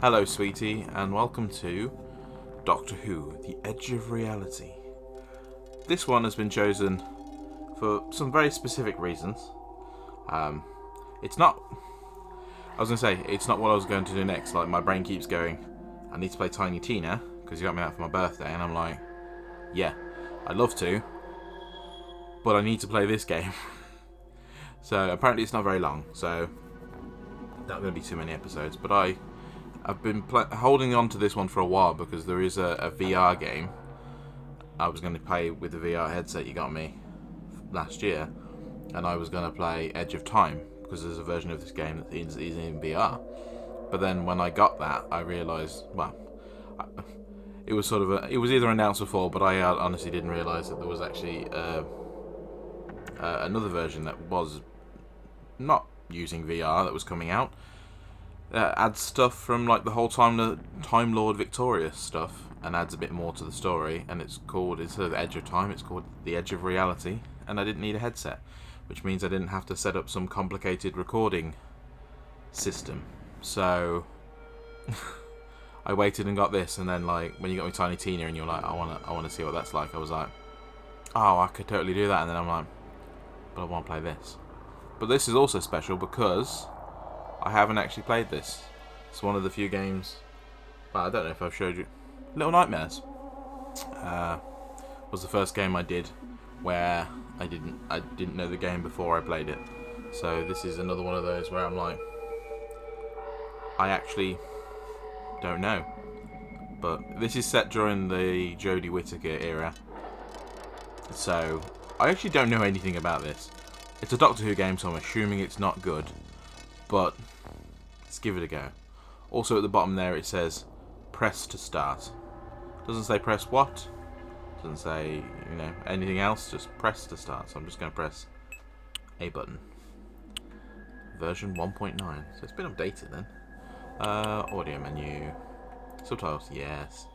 Hello, sweetie, and welcome to Doctor Who, The Edge of Reality. This one has been chosen for some very specific reasons. It's not... I was going to say, it's not what I was going to do next. Like, my brain keeps going, I need to play Tiny Tina, because you got me that for my birthday, and I'm like, yeah, I'd love to, but I need to play this game. So, apparently it's not very long, so not going to be too many episodes, but I've been holding on to this one for a while because there is a VR game I was going to play with the VR headset you got me last year, and I was going to play Edge of Time because there's a version of this game that is in VR. But then when I got that, I realised, well, it was sort of it was either announced before, but I honestly didn't realise that there was actually another version that was not using VR that was coming out. Adds stuff from like the whole Time Lord Victorious stuff, and adds a bit more to the story. And it's called, instead of the Edge of Time, it's called The Edge of Reality. And I didn't need a headset, which means I didn't have to set up some complicated recording system. So I waited and got this, and then like when you got me Tiny Tina, and you're like, I wanna see what that's like. I was like, oh, I could totally do that. And then I'm like, but I want to play this. But this is also special because I haven't actually played this. It's one of the few games. Well, I don't know if I've showed you. Little Nightmares was the first game I did where I didn't know the game before I played it. So this is another one of those where I'm like, I actually don't know. But this is set during the Jodie Whittaker era, so I actually don't know anything about this. It's a Doctor Who game, so I'm assuming it's not good. But let's give it a go. Also at the bottom there it says press to start. Doesn't say press what. Doesn't say, anything else. Just press to start. So I'm just going to press a button. Version 1.9. So it's been updated then. Audio menu. Subtitles, yes.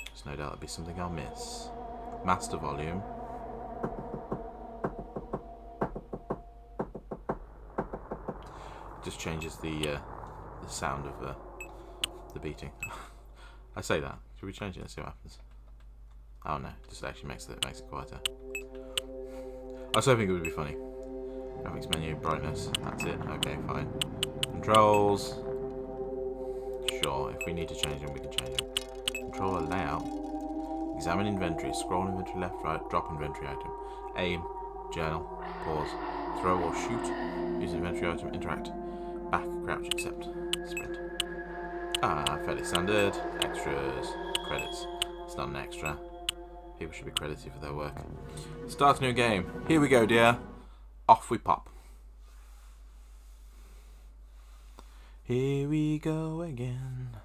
There's no doubt there'll be something I'll miss. Master volume. Just changes the sound of the beating. I say that. Should we change it and see what happens? Oh no, just actually makes it quieter. I was hoping it would be funny. Graphics menu, brightness. That's it. Okay, fine. Controls. Sure, if we need to change them, we can change them. Controller layout. Examine inventory. Scroll inventory left, right. Drop inventory item. Aim. Journal. Pause. Throw or shoot. Use inventory item. Interact. Back, crouch, accept, sprint. Fairly standard. Extras, credits. It's not an extra. People should be credited for their work. Start a new game. Here we go, dear. Off we pop. Here we go again.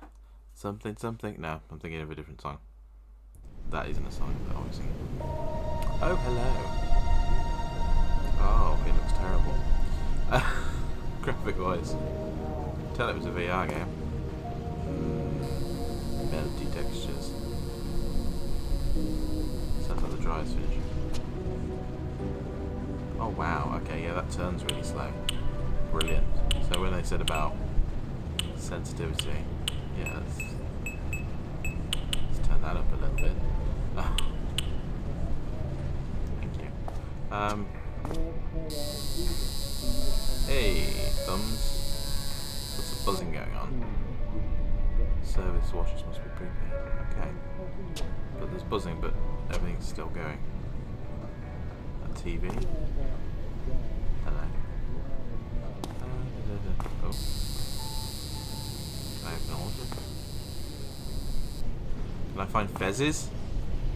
Something, something. No, I'm thinking of a different song. That isn't a song that I was singing. Oh, hello. Oh, it looks terrible. Graphic wise. Tell it was a VR game. Melty textures. Sounds like the dryer's finished. Oh wow, okay, yeah, that turns really slow. Brilliant. So when they said about sensitivity, yeah, let's turn that up a little bit. Thank you. Hey, thumbs. What's the buzzing going on? Service watches must be prepaid. Okay. But there's buzzing, but everything's still going. A TV. Hello. Oh. Can I acknowledge it? Can I find fezzes?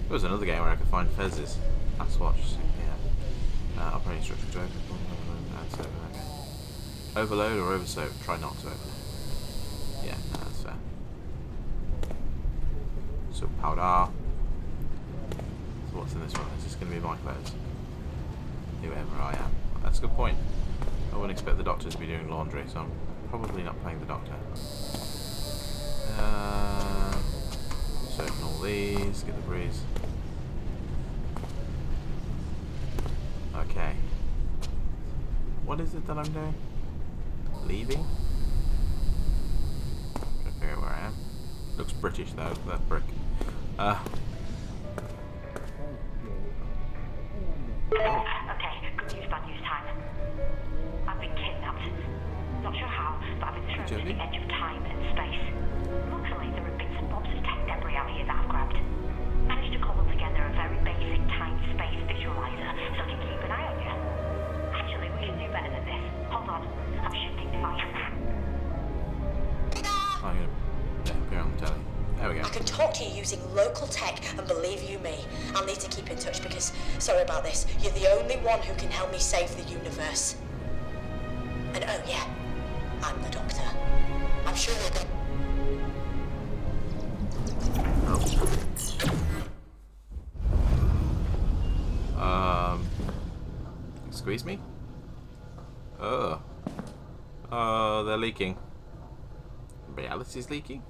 There was another game where I could find fezzes. Last watch. Yeah. Operating instructions to open. Add server. Okay. Overload or oversoak? Try not to overload. Yeah, no, that's fair. So powder. So what's in this one? Is this going to be my clothes? Whoever I am. That's a good point. I wouldn't expect the doctor to be doing laundry, so I'm probably not playing the doctor. Just open all these, get the breeze. Okay. What is it that I'm doing? Leaving? Trying to figure out where I Looks British though, that brick. Okay, good news, bad news time. I've been kidnapped. Not sure how, but I've been thrown to the edge of time and space. Luckily, there are bits and bobs of tech debris out here that I've grabbed. Managed to cobble together a very basic time-space visualizer so I can keep an eye on you. Actually, we can do better than this. Hold on, I'm shifting devices. I'm gonna appear on the telly. There we go. I can talk to you using local tech, and believe you me, I'll need to keep in touch because, sorry about this, you're the only one who can help me save the universe. And oh yeah, I'm the Doctor. I'm sure we'll go. Squeeze me? Oh, they're leaking. Reality's leaking?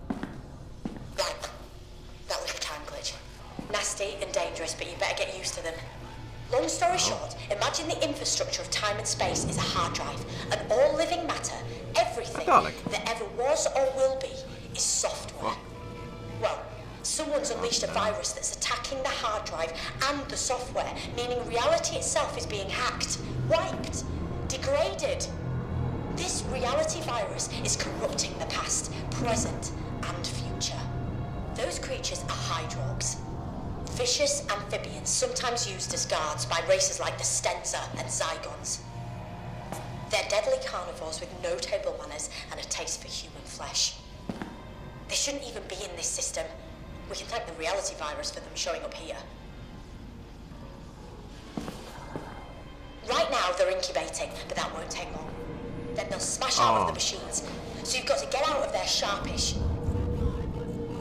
Right. That was a time glitch. Nasty and dangerous, but you better get used to them. Long story short, imagine the infrastructure of time and space is a hard drive, and all living matter, everything that ever was or will be, is software. Well, someone's unleashed a virus that's attacking the hard drive and the software, meaning reality itself is being hacked, wiped, degraded. This reality virus is corrupting the past, present, and future. Those creatures are hydrogs. Vicious amphibians, sometimes used as guards by races like the Stenza and Zygons. They're deadly carnivores with no table manners and a taste for human flesh. They shouldn't even be in this system. We can thank the reality virus for them showing up here. Right now, they're incubating, but that won't take long. Then they'll smash out of the machines. So you've got to get out of there sharpish.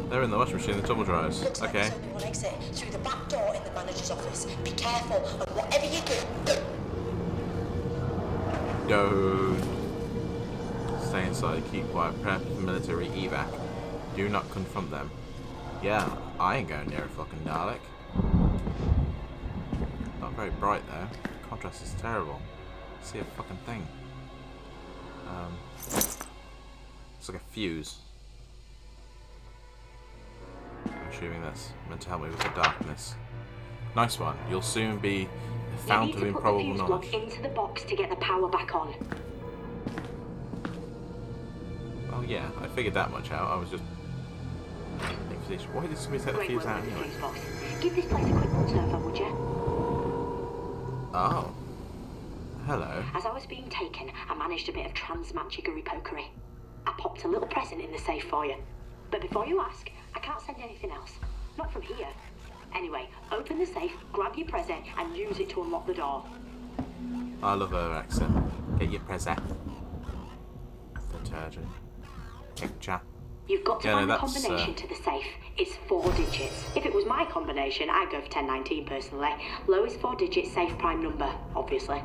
They're in the washing machine, the tumble dryers. Looks like there's only one exit, through the back door in the manager's office. Be careful, and whatever you do, Don't. Stay inside, keep quiet, prep for military evac. Do not confront them. Yeah, I ain't going near a fucking Dalek. Not very bright though. Contrast is terrible. See a fucking thing. It's like a fuse. I'm assuming that's meant to help me with the darkness. Nice one. You'll soon be a fount of improbable knowledge. You need to put the fuse plug into the box to get the power back on. Oh yeah, I figured that much out. I was just... Why did somebody take the fuse out anyway? Give this place a quick once over, would you? Oh. Hello. As I was being taken, I managed a bit of trans-magickery pokery. I popped a little present in the safe for you. But before you ask, I can't send anything else. Not from here. Anyway, open the safe, grab your present, and use it to unlock the door. I love her accent. Get your present. Detergent. Picture. You've got to find the combination to the safe. It's 4 digits. If it was my combination, I'd go for 1019 personally. Lowest 4 digit safe prime number, obviously.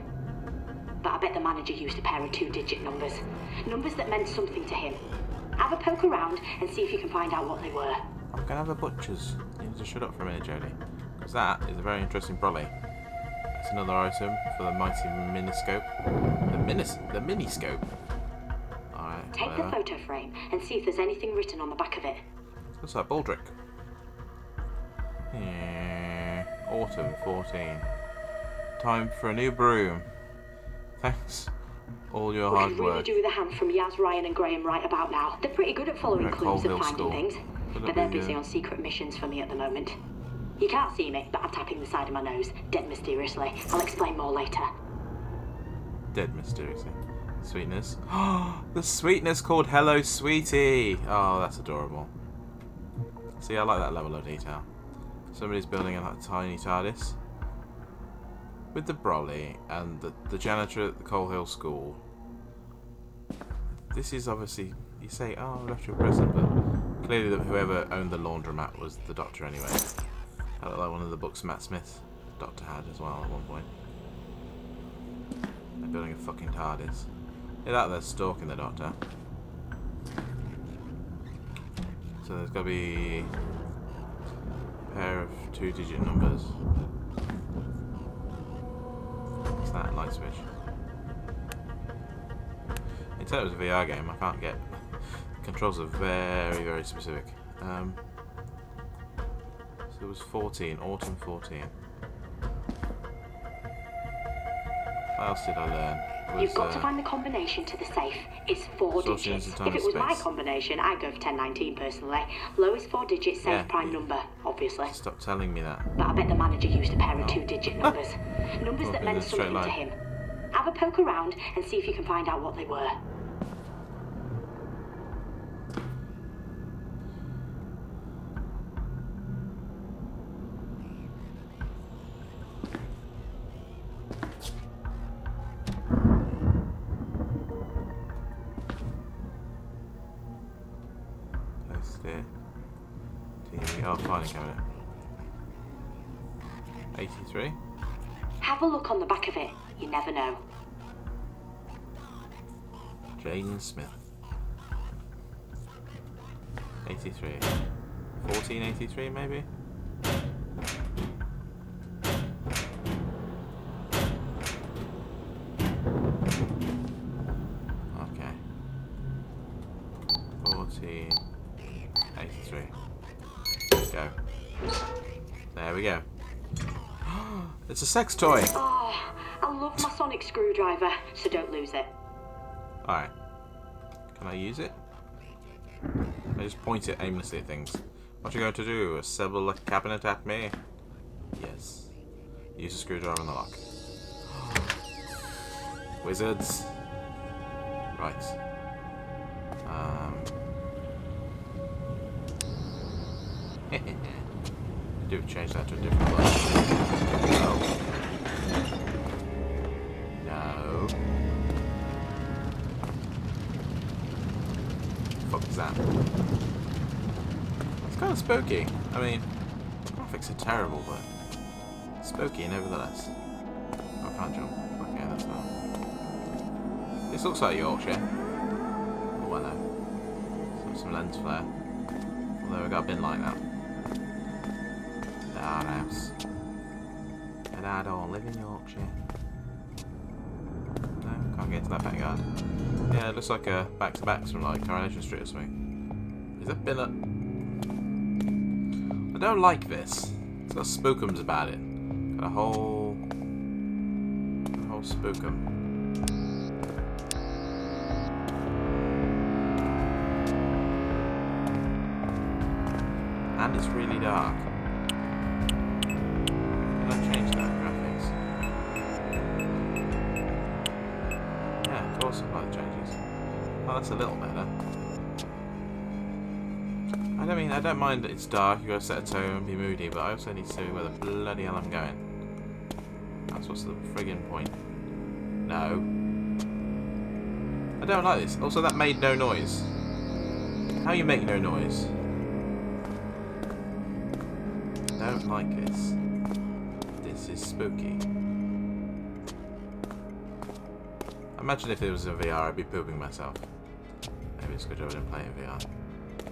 But I bet the manager used a pair of 2-digit numbers. Numbers that meant something to him. Have a poke around and see if you can find out what they were. I'm gonna have a butcher's. You need to shut up for a minute, Jodie. Because that is a very interesting brolly. That's another item for the mighty miniscope. The miniscope? Alright. Take the photo frame and see if there's anything written on the back of it. What's that, Baldric? Yeah. Autumn 14. Time for a new broom. Thanks. All your hard work. We could really do with a hand from Yaz, Ryan and Graham right about now. They're pretty good at following clues and finding things. But they're busy on secret missions for me at the moment. You can't see me, but I'm tapping the side of my nose, dead mysteriously. I'll explain more later. Dead mysteriously. Sweetness. Oh, the sweetness called Hello Sweetie. Oh, that's adorable. See, I like that level of detail. Somebody's building a tiny TARDIS. With the brolly and the janitor at the Coal Hill School. This is obviously, you say, oh, I left you a present, but clearly whoever owned the laundromat was the Doctor anyway. That looked like one of the books Matt Smith Doctor had as well at one point. They're building a fucking TARDIS. Yeah, they're stalking the Doctor. So there's got to be a pair of 2-digit numbers. What's that? Light switch. In terms of a VR game, I can't get... Controls are very, very specific. So it was 14, autumn 14. What else did I learn? You've got to find the combination to the safe. It's 4 digits. If it was my combination, I'd go for 1019 personally. Lowest 4 digits, safe prime number, obviously. Stop telling me that. But I bet the manager used a pair of 2-digit numbers. Numbers that meant something to him. Have a poke around and see if you can find out what they were. Oh, filing cabinet. 83. Have a look on the back of it. You never know. Jane Smith. 83. 1483 maybe? Okay. 1483. Go. There we go. It's a sex toy. Oh, I love my sonic screwdriver, so don't lose it. Alright. Can I use it? I just point it aimlessly at things. What you going to do? Assemble a cabinet at me? Yes. Use a screwdriver on the lock. Wizards. Right. Do change that to a different one. Oh. No. Fuck is that? It's kind of spooky. I mean, graphics are terrible, but spooky nevertheless. Oh, I can't jump. Okay, that's not. This looks like Yorkshire. Oh, well, no. Some lens flare. Although we got a bin like that. Our house. And I don't live in Yorkshire. No, can't get into that backyard. Yeah, it looks like a back-to-backs from like Coronation Street or something. Is that bin up? I don't like this. It's got spookums about it. Got a whole spookum. And it's really dark. Can I change that graphics? Yeah, of course I like the changes. Oh, that's a little better. I don't mind that it's dark, you gotta set a tone and be moody, but I also need to see where the bloody hell I'm going. That's what's the friggin' point. No. I don't like this. Also, that made no noise. How you make no noise? I don't like this. This is spooky. Imagine if it was in VR, I'd be pooping myself. Maybe it's a good job I didn't play in VR.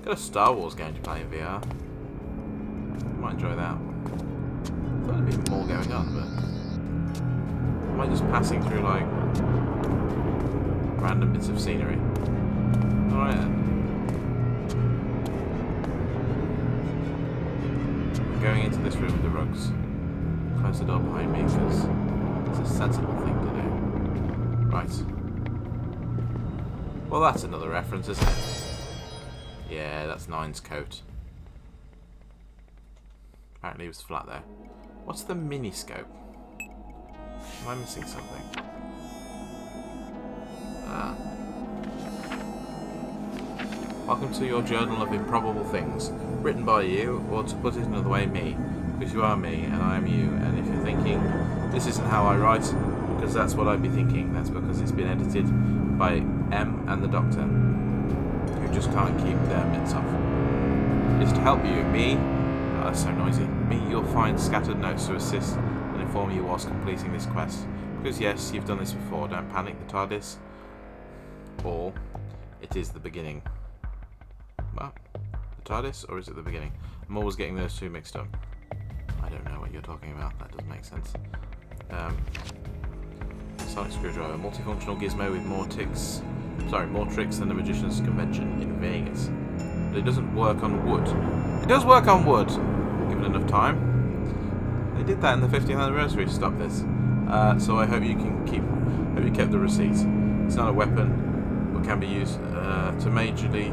Got a Star Wars game to play in VR. Might enjoy that. Thought there'd be more going on, but am I just passing through like random bits of scenery? Alright then. I'm going into this room with the rugs. Close the door behind me because it's a sensible thing to do. Right. Well, that's another reference, isn't it? Yeah, that's Nine's coat. Apparently it was flat there. What's the mini-scope? Am I missing something? Ah. Welcome to your journal of improbable things. Written by you, or to put it another way, me. Because you are me, and I am you. And if you're thinking, this isn't how I write, because that's what I'd be thinking. That's because it's been edited by M and the Doctor, who just can't keep their mitts off. It's to help you. Me, oh, that's so noisy. Me, you'll find scattered notes to assist and inform you whilst completing this quest. Because yes, you've done this before. Don't panic, the TARDIS. Or, it is the beginning. What? The TARDIS, or is it the beginning? I'm always getting those two mixed up. I don't know what you're talking about. That doesn't make sense. Sonic screwdriver, multifunctional gizmo with more tricks than the Magician's Convention in Vegas. but it doesn't work on wood. It does work on wood, given enough time. They did that in the 50th anniversary to stop this. So I hope you kept the receipt. It's not a weapon, but can be used to majorly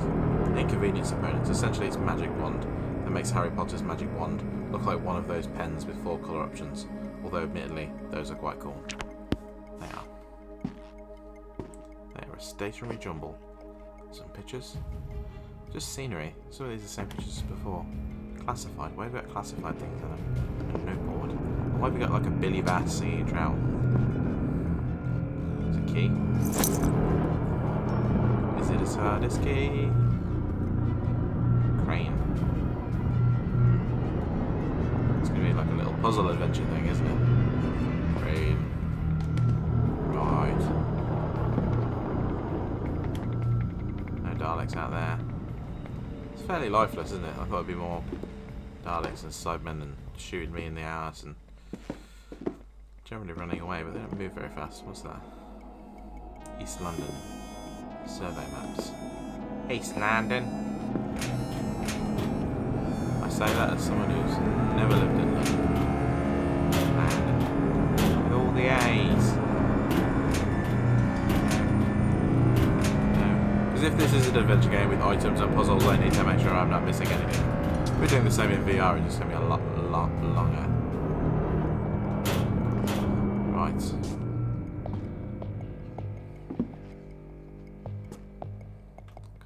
inconvenience opponents. Essentially, it's a magic wand that makes Harry Potter's magic wand look like one of those pens with 4 colour options. Although, admittedly, those are quite cool. They are. They are a stationary jumble. Some pictures. Just scenery. Some of these are the same pictures as before. Classified. Why have we got classified things on a noteboard? And why have we got like a Billy Bat singing a trowel? Is it a key? Is it a TARDIS key? Crane. It's going to be like a little puzzle adventure thing, isn't it? Crane. Right. No Daleks out there. It's fairly lifeless, isn't it? I thought it'd be more Daleks and Cybermen and shooting me in the arse and generally running away, but they don't move very fast. What's that? East London. Survey maps. East London. I say that as someone who's never lived in London. London. With all the A's. Because if this is an adventure game with items and puzzles, I need to make sure I'm not missing anything. If we're doing the same in VR, it's just going to be a lot longer. Right.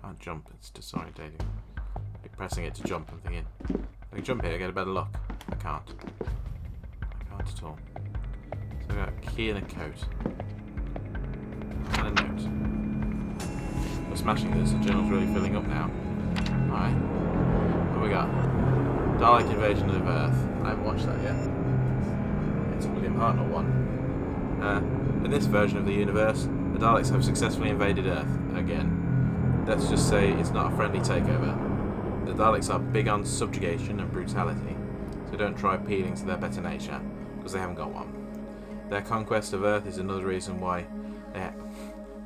Can't jump, it's disorientating. Like pressing it to jump, I'm thinking, I can jump here, get a better look. I can't. I can't at all. So I've got a key and a coat. And a note. We're smashing this, the journal's really filling up now. Alright. What we got? Dalek Invasion of Earth. I haven't watched that yet. It's a William Hartnell one. In this version of the universe, the Daleks have successfully invaded Earth again. Let's just say it's not a friendly takeover. The Daleks are big on subjugation and brutality, so don't try appealing to their better nature, because they haven't got one. Their conquest of Earth is another reason why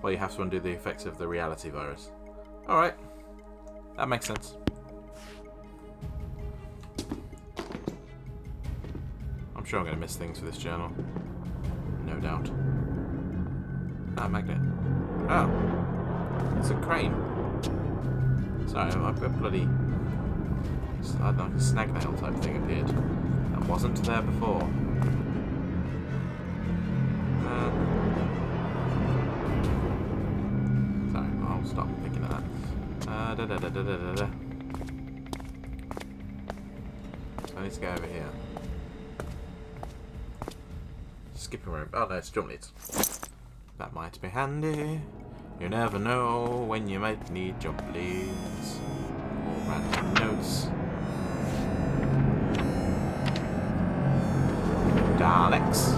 you have to undo the effects of the reality virus. Alright, that makes sense. I'm sure I'm going to miss things for this journal. No doubt. Ah, magnet. Oh. It's a crane. Sorry, I've got bloody... I don't know, like a snag nail type thing appeared. That wasn't there before. Sorry, I'll stop thinking of that. So I need to go over here. Skipping rope. Oh no, it's jump leads. That might be handy. You never know when you might need jump leads. Or random notes. Daleks.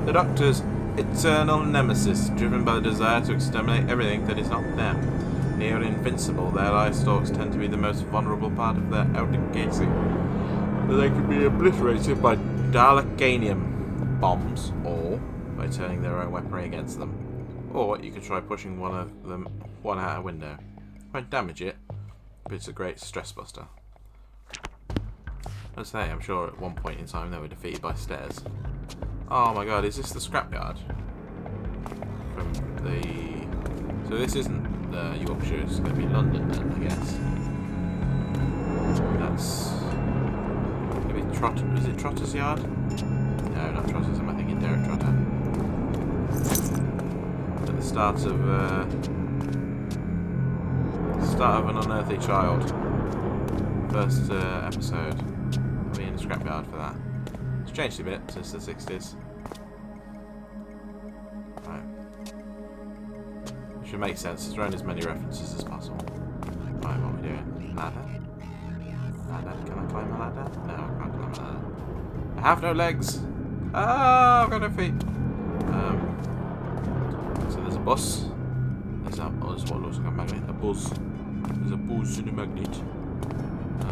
The Doctor's eternal nemesis, driven by the desire to exterminate everything that is not them. Near invincible, their eye stalks tend to be the most vulnerable part of their outer casing. But they can be obliterated by Dalekanium bombs, or by turning their own weaponry against them. Or you could try pushing one out a window. Won't damage it, but it's a great stress buster. Let's say, I'm sure at one point in time they were defeated by stairs. Oh my god, is this the scrapyard? From the... So this isn't the Yorkshire, it's going to be London then, I guess. That's... Maybe is it Trotter's Yard? No, not Trotter's, am I thinking Derek Trotter? At the start of An Unearthly Child. First episode. I'll be in the scrapyard for that. It's changed a bit since the 60s. Right. It should make sense. Throw in as many references as possible. Right, what are we doing? Ladder? Ladder? Can I climb a ladder? No, I can't climb a ladder. I have no legs! Ah, I've got no feet! So there's a bus. There's what looks like a magnet. A buzz. There's a buzz and a magnet. A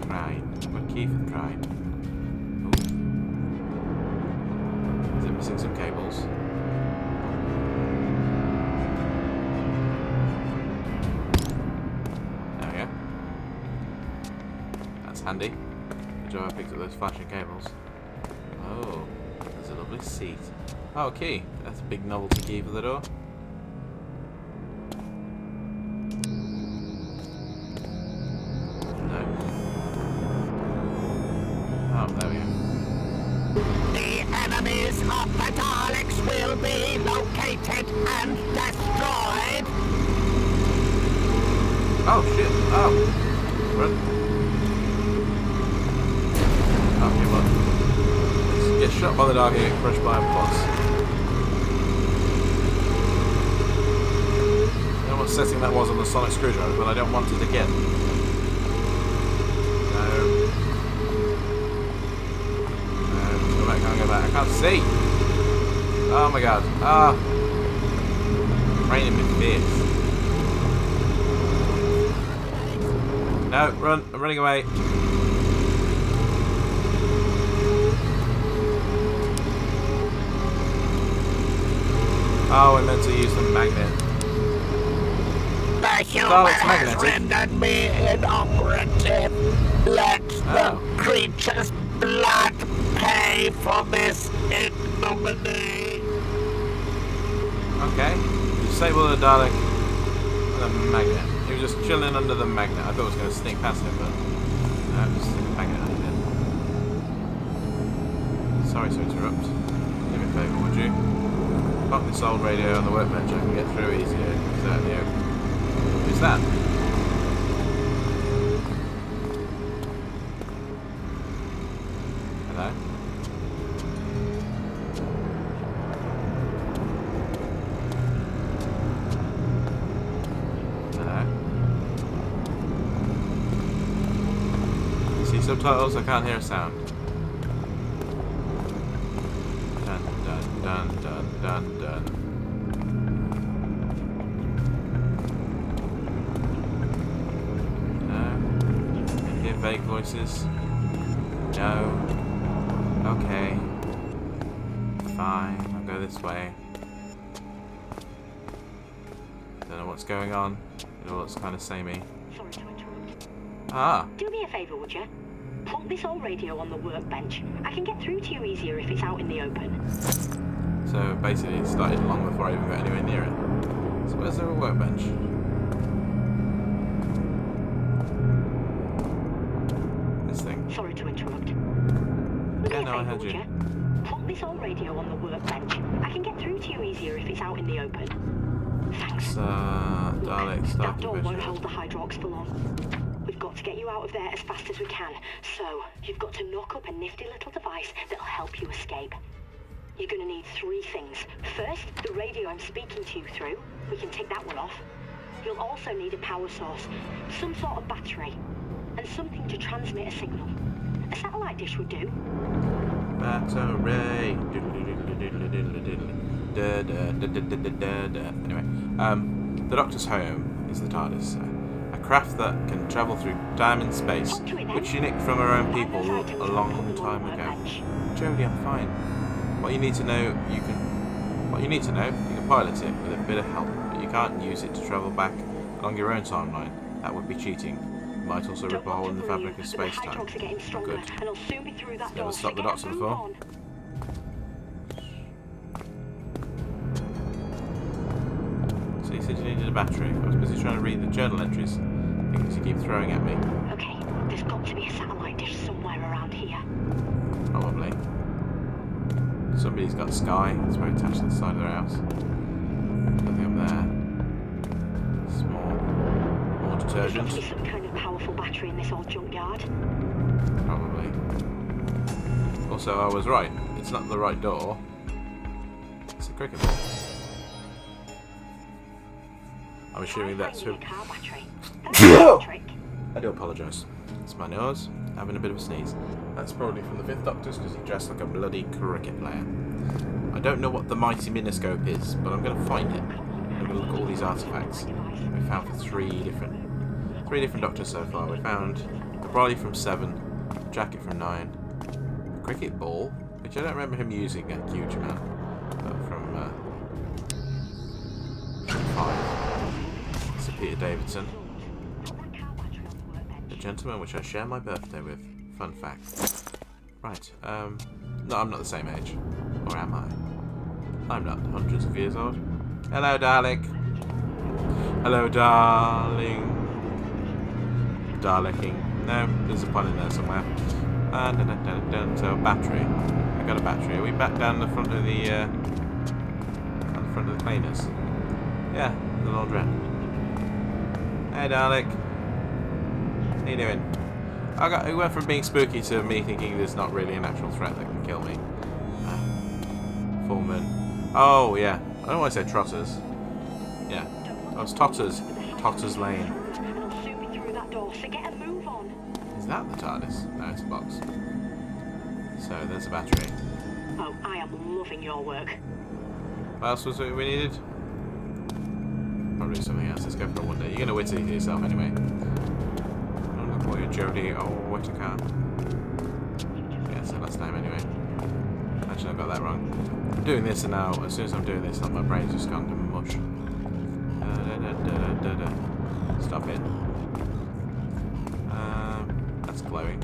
crane. I've got a key for the crane. Is it missing some cables? There we go. Handy. Good job I picked up those flashing cables. Oh, there's a lovely seat. Oh, key. That's a big novelty key for the door. No. Oh, there we go. The enemies of the Daleks will be located and destroyed. Oh shit! Oh, run! Okay, well, let's get shot by the dog and get crushed by a boss. I don't know what setting that was on the sonic screwdriver, but I don't want it again. I can't go back. I can't see. Oh my god. Ah. Raining with fears. No, run. I'm running away. Oh, I meant to use the magnet. The human has rendered me inoperative. Let the creature's blood pay for this ignominy. Okay. Disable the Dalek and the magnet. He was just chilling under the magnet. I thought I was going to sneak past him, but no, just stick the magnet on him. Sorry to interrupt. Do me a favour, would you? Pop this old radio on the workbench. I can get through easier. Is that in the open? Who's that? Hello? Hello? See subtitles? I can't hear a sound. Dun dun dun dun dun dun. No. I hear vague voices. No. Okay. Fine. I'll go this way. Don't know what's going on. It all looks kind of samey. Sorry to interrupt. Ah. Do me a favour, would you? Put this old radio on the workbench. I can get through to you easier if it's out in the open. So basically it started long before I even got anywhere near it. So where's there a workbench? This thing. Sorry to interrupt. Yeah, no, I heard you. Put this old radio on the workbench. I can get through to you easier if it's out in the open. Thanks. Dalek, That door won't hold the Hydrox for long. We've got to get you out of there as fast as we can. So, you've got to knock up a nifty little device that'll help you escape. You're going to need 3 things. First, the radio I'm speaking to you through. We can take that one off. You'll also need a power source, some sort of battery, and something to transmit a signal. A satellite dish would do. Battery. Anyway, the Doctor's home is the TARDIS. A craft that can travel through time and space, which she nicked from her own people a long time ago. Jodie, I'm fine. What you need to know, you can pilot it with a bit of help, but you can't use it to travel back along your own timeline. That would be cheating. You might also rip a hole in the fabric of space-time. Good. Never stopped the Doctor before. So you said you needed a battery. I was busy trying to read the journal entries. Things you keep throwing at me. Okay, there's got to be a satellite dish somewhere around here. Probably. Somebody's got Sky. It's very attached to the side of their house. Nothing up there. Small. More detergent. There's some kind of powerful battery in this old junkyard. Probably. Also, I was right. It's not the right door. It's a cricket ball. I'm assuming that's who. I do apologise. It's my nose. Having a bit of a sneeze. That's probably from the 5th Doctor's because he dressed like a bloody cricket player. I don't know what the mighty miniscope is, but I'm going to find it. I'm going to look at all these artefacts. We found for three different Doctors so far. We found the brolly from 7, jacket from 9, a cricket ball, which I don't remember him using a huge amount, but from 5. It's a Peter Davidson. The gentleman which I share my birthday with. Fun fact. Right, no, I'm not the same age. Or am I? I'm not hundreds of years old. Hello, Dalek. Hello, darling. Darlicking. No, there's a pun in there somewhere. So, battery. I got a battery. Are we back down the front of the, cleaners? Yeah, the Laundrette. Hey, Dalek. How you doing? We went from being spooky to me thinking there's not really an actual threat that can kill me. Foreman. Oh, yeah. I don't want to say trotters. Yeah. Oh, it's Totters. Totters Lane. Is that the TARDIS? No, it's a box. So, there's a battery. Oh, I am loving your work. What else was it we needed? Probably something else. Let's go for a one day. You're going to witty yourself anyway. Call you Jodie Whittaker. Yeah, so last name anyway. Actually, I got that wrong. I'm doing this, and now, as soon as I'm doing this, my brain's just gone to mush. Stop it. That's glowing.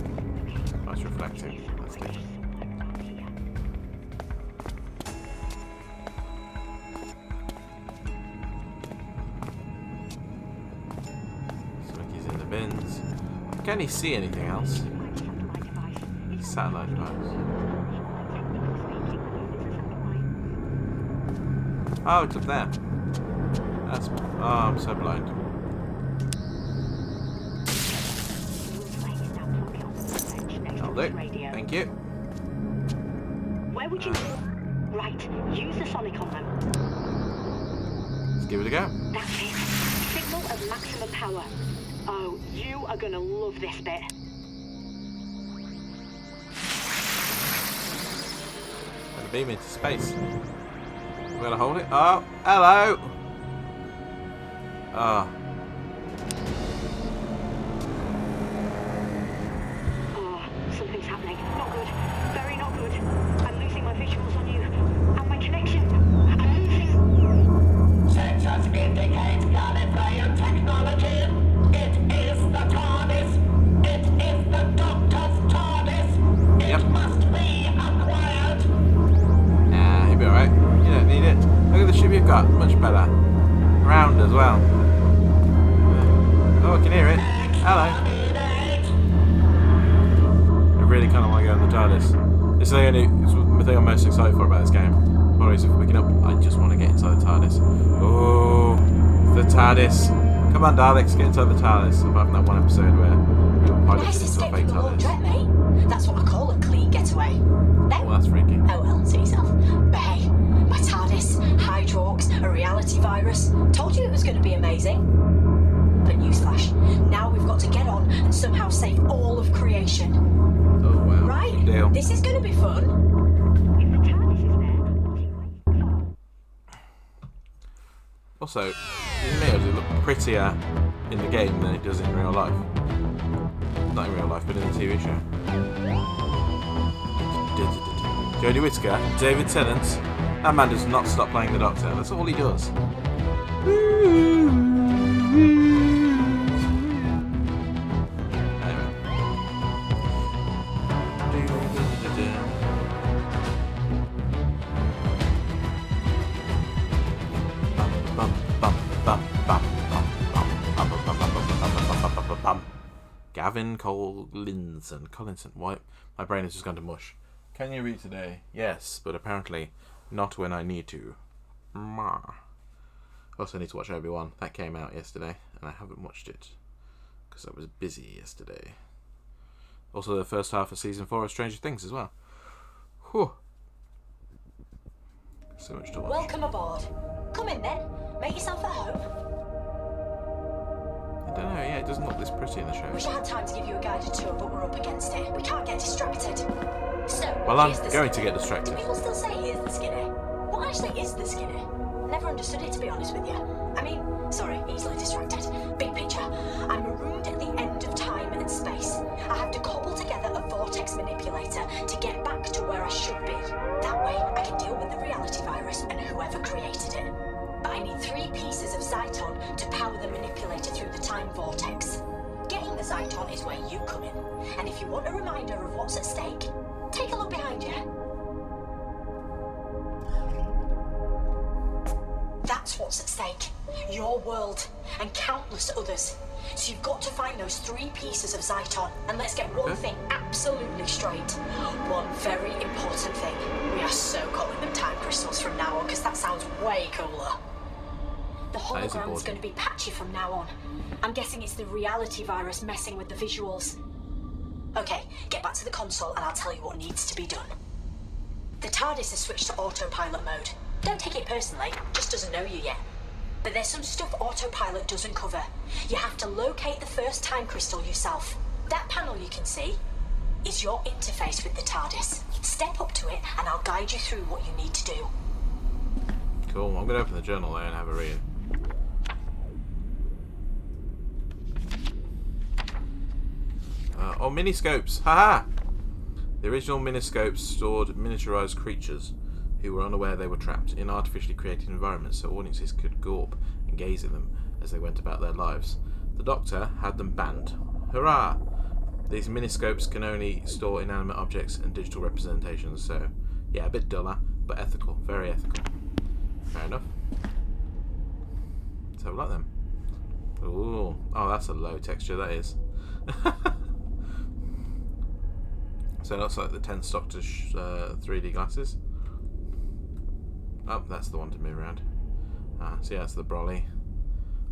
That's reflective. That's it. Something's in the bins. Can he see anything else? Satellite device. Oh, it's up there. That's. Oh, I'm so blind. That'll do. Thank you. Where would you? Right. Use the sonic on them. Let's give it a go. That's it. Signal of maximum power. Oh, you are gonna love this bit. Gonna beam into space. We're gonna hold it. Oh, hello! Oh. Oh, something's happening. Not good. Very not good. I'm losing my visuals on you. And my connection. I'm losing. Sensors indicate Gallifreyan technology. It is the TARDIS. It is the Doctor's TARDIS. It must be acquired. Nah, you'll be alright. You don't need it. Look at the ship you've got. Much better. Round as well. Oh, I can hear it. Hello. I really kind of want to go in the TARDIS. It's the thing I'm most excited for about this game. One reason for picking up, I just want to get inside the TARDIS. Oh, the TARDIS. Come on, Daleks, get inside the TARDIS. Apart from that one episode where you're piloted Nice into a escape fake from the TARDIS. Laundrette, mate. That's what I call a clean getaway. No? Well, that's freaky. Oh well, see yourself. But hey, my TARDIS, Hydrox, a reality virus. Told you it was going to be amazing. But newsflash, now we've got to get on and somehow save all of creation. Oh, wow. Right? Big deal. This is going to be fun. If the TARDIS is there, what's he waiting for? Also, does it look prettier in the game than it does in real life? Not in real life, but in the TV show. Jodie Whittaker, David Tennant. That man does not stop playing the Doctor. That's all he does. Gavin Collinson. Why? My brain has just gone to mush. Can you read today? Yes, but apparently not when I need to. Also, I need to watch Obi-Wan. That came out yesterday, and I haven't watched it because I was busy yesterday. Also, the first half of season 4 of Stranger Things as well. Whew. So much to watch. Welcome aboard. Come in then. Make yourself at home. I don't know, yeah, it doesn't look this pretty in the show. Wish I had time to give you a guided tour, but we're up against it. We can't get distracted. So, Well, I'm here's the going to skinny. get distracted. Do people still say here's the skinny? What actually is the skinny? Never understood it, to be honest with you. I mean, sorry, easily distracted. Big picture. I'm marooned at the end of time and space. I have to cobble together a vortex manipulator to get back to where I should be. That way, I can deal with the reality virus and whoever created it. But I need 3 pieces of Zyton to power the manipulator through the time vortex. Getting the the Zyton is where you come in. And if you want a reminder of what's at stake, take a look behind you. That's what's at stake. Your world and countless others. So you've got to find those 3 pieces of Zyton. And let's get one thing absolutely straight. One very important thing. We are so calling them time crystals from now on, because that sounds way cooler. The hologram's going to be patchy from now on. I'm guessing it's the reality virus messing with the visuals. Okay, get back to the console and I'll tell you what needs to be done. The TARDIS has switched to autopilot mode. Don't take it personally, just doesn't know you yet. But there's some stuff autopilot doesn't cover. You have to locate the first time crystal yourself. That panel you can see is your interface with the TARDIS. Step up to it and I'll guide you through what you need to do. Cool, I'm going to open the journal there and have a read. Oh, miniscopes! Haha! The original miniscopes stored miniaturized creatures who were unaware they were trapped in artificially created environments so audiences could gawp and gaze at them as they went about their lives. The Doctor had them banned. Hurrah! These miniscopes can only store inanimate objects and digital representations, so yeah, a bit duller, but ethical. Very ethical. Fair enough. Let's have a look then. Ooh. Oh, that's a low texture, that is. So it looks like the 10th Doctor's 3D glasses. Oh, that's the one to move around. So yeah, that's the brolly.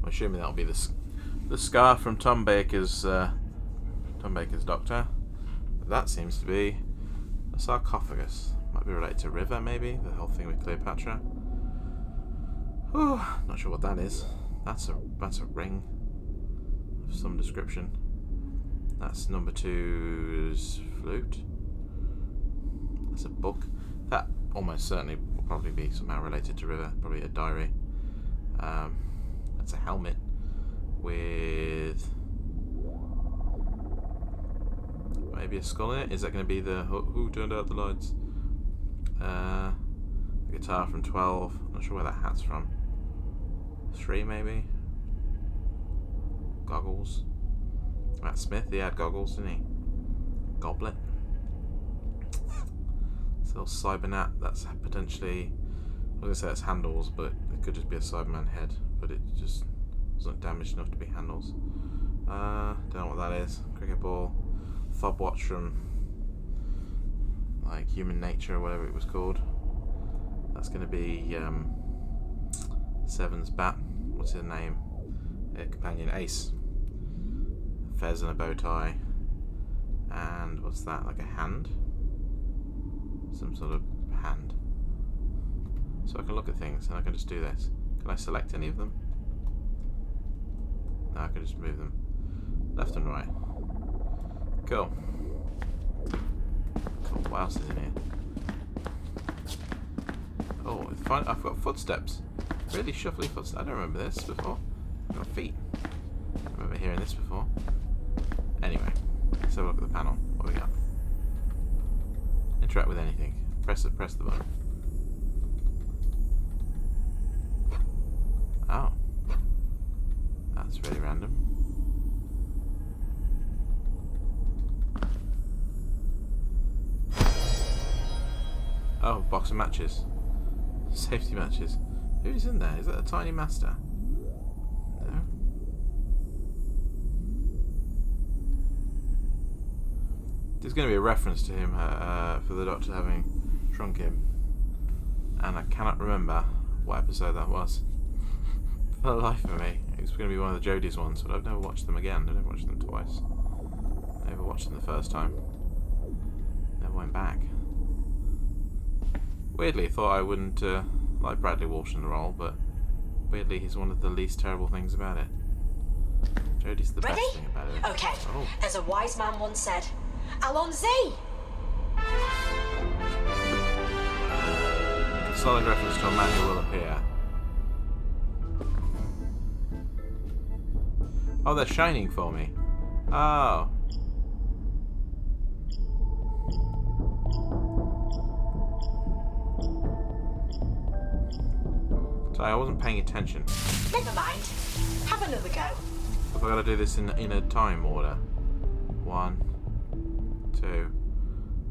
I'm assuming that'll be the scar from Tom Baker's Doctor. That seems to be a sarcophagus. Might be related to River, maybe. The whole thing with Cleopatra. Oh, not sure what that is. That's a ring of some description. That's number 2's flute. That's a book. That almost certainly will probably be somehow related to River. Probably a diary. That's a helmet with maybe a skull in it. Is that going to be the who turned out the lights? The guitar from 12. I'm not sure where that hat's from. 3 maybe. Goggles. Matt Smith, he had goggles, didn't he? Goblet. So Cybernet, that's potentially, I was going to say it's handles, but it could just be a Cyberman head, but it just wasn't damaged enough to be handles. Don't know what that is. Cricket ball. Thobwatch from like Human Nature or whatever it was called. That's going to be Seven's bat. What's his name? Companion Ace. Fez and a bow tie. And what's that? Like a hand? Some sort of hand. So I can look at things and I can just do this. Can I select any of them? No, I can just move them left and right. Cool. Cool. What else is in here? Oh, I've got footsteps. Really shuffly footsteps. I don't remember this before. I've got feet. I remember hearing this before. Anyway, let's have a look at the panel. What do we got? Interact with anything. Press the button. Oh. That's really random. Oh, box of matches. Safety matches. Who's in there? Is that a tiny master? No. There's going to be a reference to him for the Doctor having shrunk him. And I cannot remember what episode that was. For the life of me. It was going to be one of the Jodie's ones, but I've never watched them again. I've never watched them twice. I never watched them the first time. Never went back. Weirdly, thought I wouldn't like Bradley Walsh in the role, but weirdly he's one of the least terrible things about it. Jodie's the best thing about it. Okay. Oh. As a wise man once said, Allons-y! A solid reference to a man who will appear. Oh, they're shining for me. Oh. Sorry, I wasn't paying attention. Never mind. Have another go. if I gotta do this in a time order. 1, 2,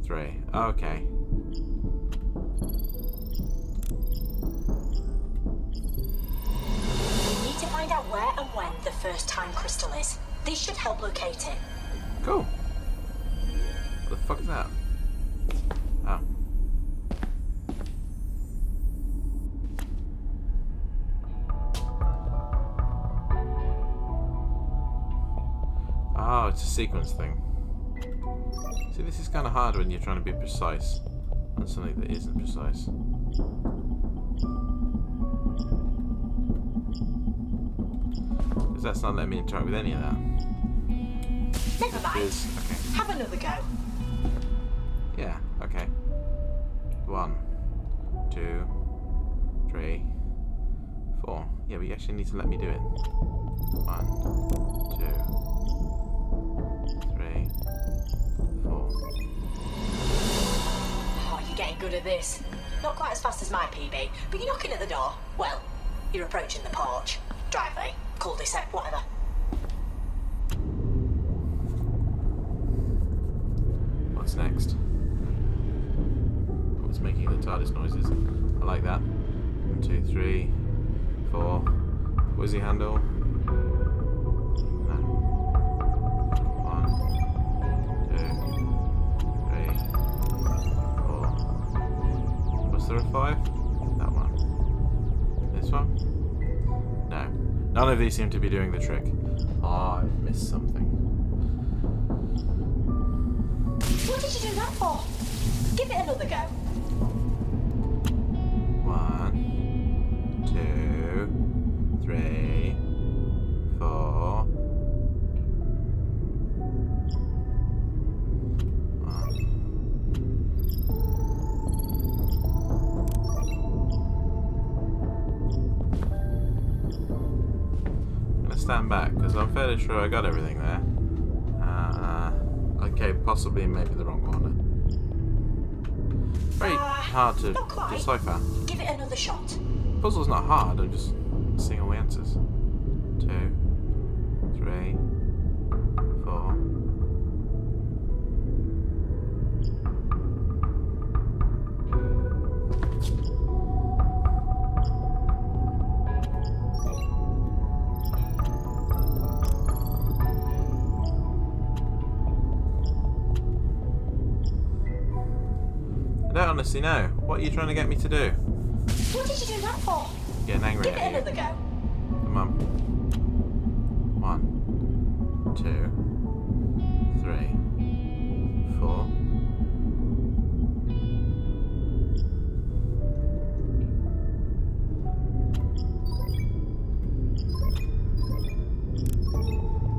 3. Okay. We need to find out where and when the first time crystal is. This should help locate it. Cool. What the fuck is that? Oh. Oh, it's a sequence thing. See, this is kind of hard when you're trying to be precise on something that isn't precise. Because that's not letting me interact with any of that. Never mind. Okay. Have another go. Yeah, okay. 1, 2, 3, 4. Yeah, but you actually need to let me do it. 1, 2, 3, 4. Oh, you're getting good at this. Not quite as fast as my PB, but you're knocking at the door. Well, you're approaching the porch. Driveway, cul-de-sac, whatever. What's next? What's making the TARDIS noises? I like that. 1, 2, 3, 4. Where's the handle? No. 1, 2, 3, 4. Was there a 5? That one. This one? No. None of these seem to be doing the trick. Oh, I've missed something. What did you do that for? Give it another go. 1, 2, 3, 4. 1. I'm gonna stand back because I'm fairly sure I got everything there. Okay, possibly maybe the wrong one. Very hard to not quite. decipher. Give it another shot. Puzzle's not hard, I'm just seeing all the answers. 2, 3, 4. I don't honestly know. What are you trying to get me to do? What did you do that for? Getting angry Give it at you. another go. Come on. 1, 2, 3, 4.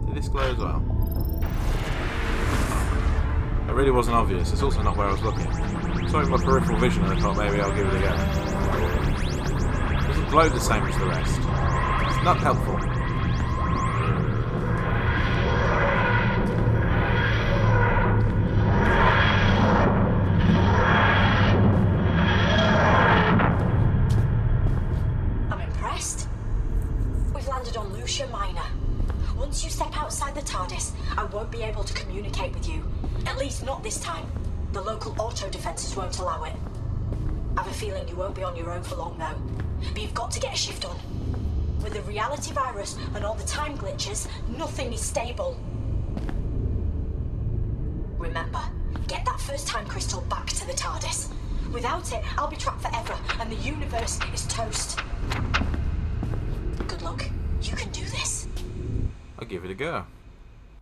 Did this glow as well? It really wasn't obvious. It's also not where I was looking. It's like my peripheral vision and I thought maybe I'll give it a go. It doesn't glow the same as the rest. It's not helpful. I'm impressed. We've landed on Lucia Minor. Once you step outside the TARDIS, I won't be able to communicate with you. At least not this time. The local auto defenses won't allow it. I have a feeling you won't be on your own for long though. But you've got to get a shift on. With the reality virus and all the time glitches, nothing is stable. Remember, get that first time crystal back to the TARDIS. Without it, I'll be trapped forever and the universe is toast. Good luck. You can do this. I'll give it a go.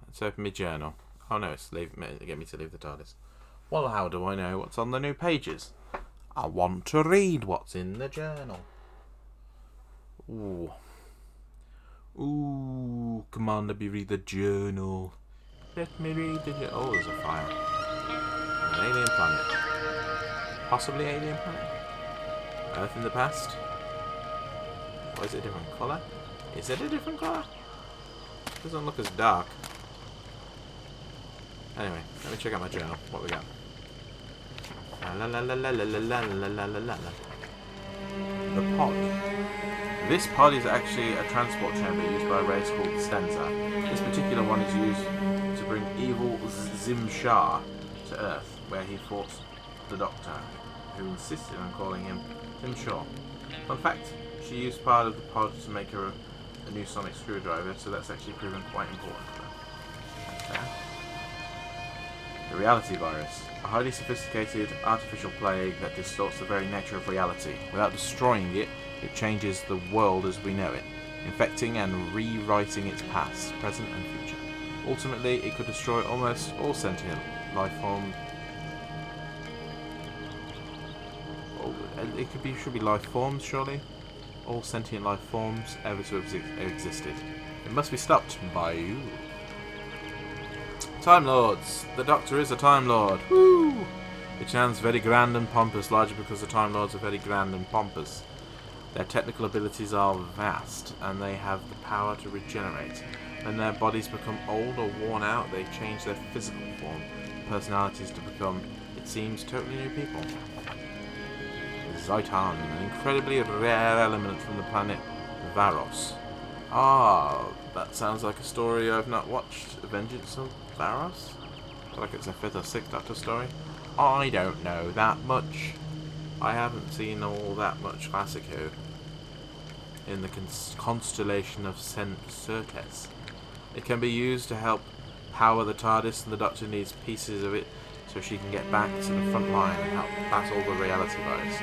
Let's open my journal. Oh no, it's get me to leave the TARDIS. Well, how do I know what's on the new pages? I want to read what's in the journal. Ooh. Ooh, come on, let me read the journal. Let me read the journal. Oh, there's a fire. An alien planet. Possibly alien planet. Earth in the past. Or is it a different colour? Is it a different colour? Doesn't look as dark. Anyway, let me check out my journal. What we got? La la la la la la la la la la la. The pod. This pod is actually a transport chamber used by a race called the Stenza. This particular one is used to bring evil Zimshar to Earth, where he fought the Doctor, who insisted on calling him Zimshar. Fun fact, she used part of the pod to make her a new sonic screwdriver, so that's actually proven quite important for her. Okay. The reality virus. A highly sophisticated artificial plague that distorts the very nature of reality. Without destroying it, it changes the world as we know it, infecting and rewriting its past, present and future. Ultimately, it could destroy almost all sentient life forms. Should be life forms, surely? All sentient life forms ever to have existed. It must be stopped by you. Time Lords! The Doctor is a Time Lord! Woo! It sounds very grand and pompous, largely because the Time Lords are very grand and pompous. Their technical abilities are vast, and they have the power to regenerate. When their bodies become old or worn out, they change their physical form, personalities to become, it seems, totally new people. Zaitan, an incredibly rare element from the planet Varos. Ah, that sounds like a story I've not watched. Vengeance of Varos? I feel like it's a 5th or 6th Doctor story. I don't know that much. I haven't seen all that much Classic Who. In the constellation of Certes. It can be used to help power the TARDIS, and the Doctor needs pieces of it so she can get back to the front line and help battle the reality virus.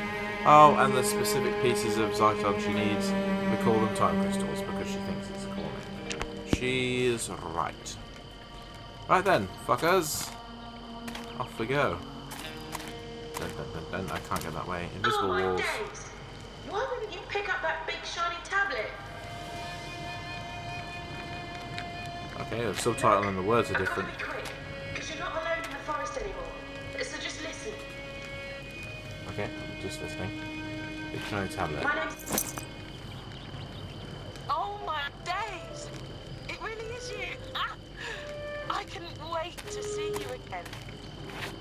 Oh, and the specific pieces of Zyton she needs, we call them time crystals because she thinks it's a calling. She is right. Right then, fuckers. Off we go. Dun, dun, dun, dun. I can't get that way. Invisible walls. Days. Why wouldn't you pick up that big shiny tablet? Okay, the subtitle and the words are different. Be quick, because you're not alone in the forest anymore. So just listen. Okay, I'm just listening. Big shiny tablet. My name's... Oh my days! It really is you! I couldn't wait to see you again.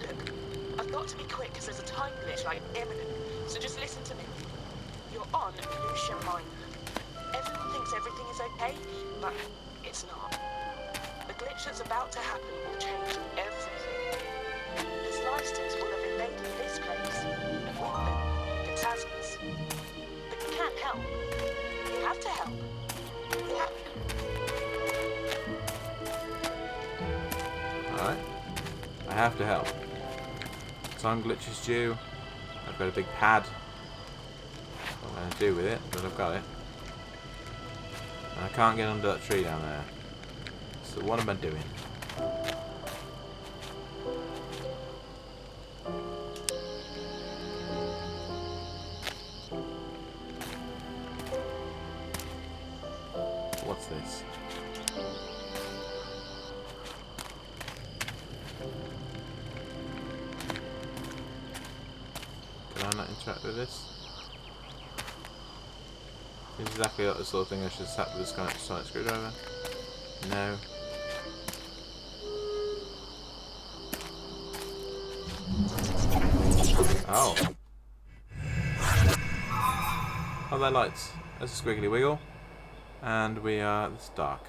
Look, I've got to be quick because there's a time glitch like imminent, so just listen to me. You're on Lucian Minor. Everyone thinks everything is okay, but it's not. The glitch that's about to happen will change everything. The Slysters will have invaded this place. The Tasmans. But you can't help. You have to help. You have to. Alright. I have to help. Time glitch is due. I've got a big pad. What am I going to do with it? But I've got it. And I can't get under that tree down there. So what am I doing? What's this? Can I not interact with this? It's exactly like the sort of thing I should set with this kind of sonic screwdriver. No. Oh. Oh, they're lights. There's a squiggly wiggle. And we are... It's dark.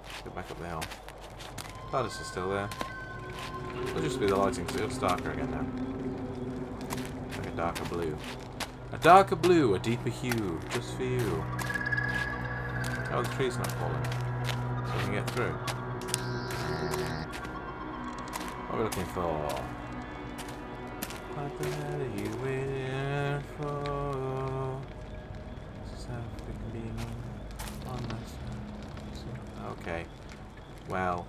Let's go back up the hill. TARDIS is still there. It'll just be the lighting because it's darker again now. Like a darker blue. A darker blue, a deeper hue, just for you. Oh, the tree's not falling. So we can get through. What are we looking for? What the hell are you waiting for? Something being on my side. Okay. Well.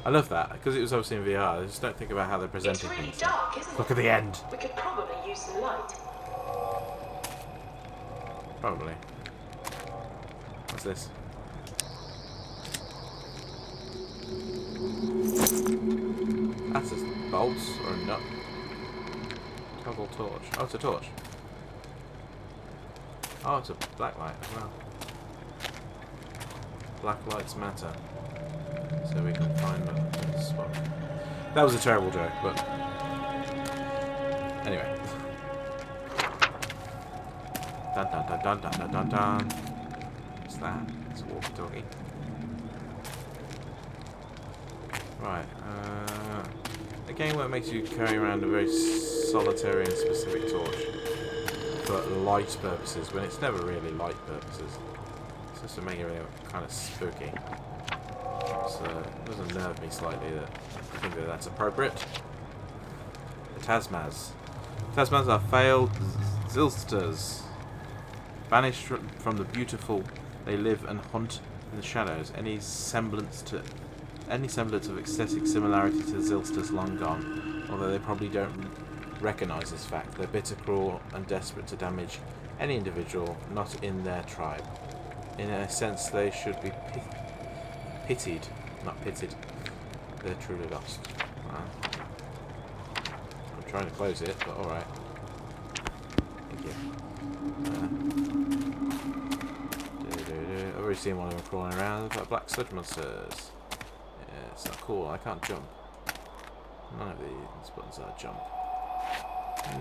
I love that, because it was obviously in VR. I just don't think about how they're presenting It's really things. dark, isn't it? Look at the end. We could probably use some light. Probably. What's this? That's a bolt or a nut. Toggle torch. Oh, it's a torch. Oh, it's a black light as well. Black lights matter. So we can find the spot. That was a terrible joke, but anyway. Dun dun dun dun dun dun dun dun. What's that? It's a walkie-talkie. Right. A game where it makes you carry around a very solitary and specific torch for light purposes, when it's never really light purposes. It's just to make it kind of spooky. So it does unnerve me slightly that I think that that's appropriate. The Tasmas. Tasmas are failed Zilsters. Banished from the beautiful, they live and haunt in the shadows. Any semblance of aesthetic similarity to Zilsters long gone, although they probably don't recognise this fact. They're bitter, cruel, and desperate to damage any individual not in their tribe. In a sense, they should be pitied, not pitted. They're truly lost. I'm trying to close it, but alright. Thank you. I've already seen one of them crawling around. They've got black sludge monsters. Yeah, it's not cool. I can't jump. None of these buttons are jump.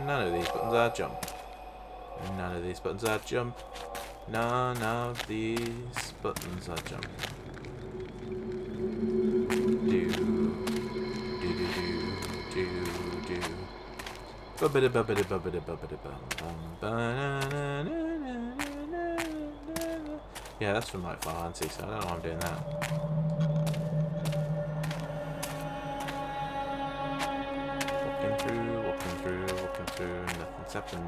None of these buttons are jump. None of these buttons are jump. None of these buttons are jump. Do do do do do. Bubbida bubbida bubbida bubbida bum. Yeah, that's from like Final Fantasy, so I don't know why I'm doing that. Walking through, nothing's happening.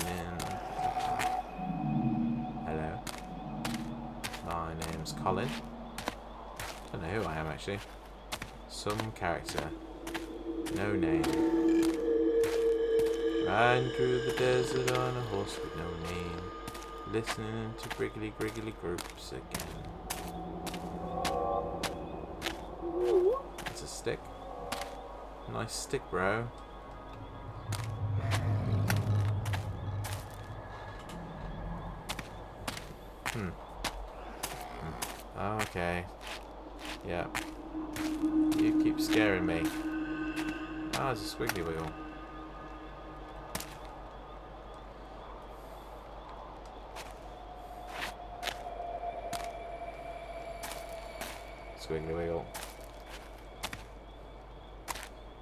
Hello. My name's Colin. Don't know who I am actually. Some character. No name. Riding through the desert on a horse with no name. Listening to griggly groups again. That's a stick. Nice stick, bro. Oh, okay. Yeah. You keep scaring me. Ah, it's a squiggly wheel. Squiggly wiggle.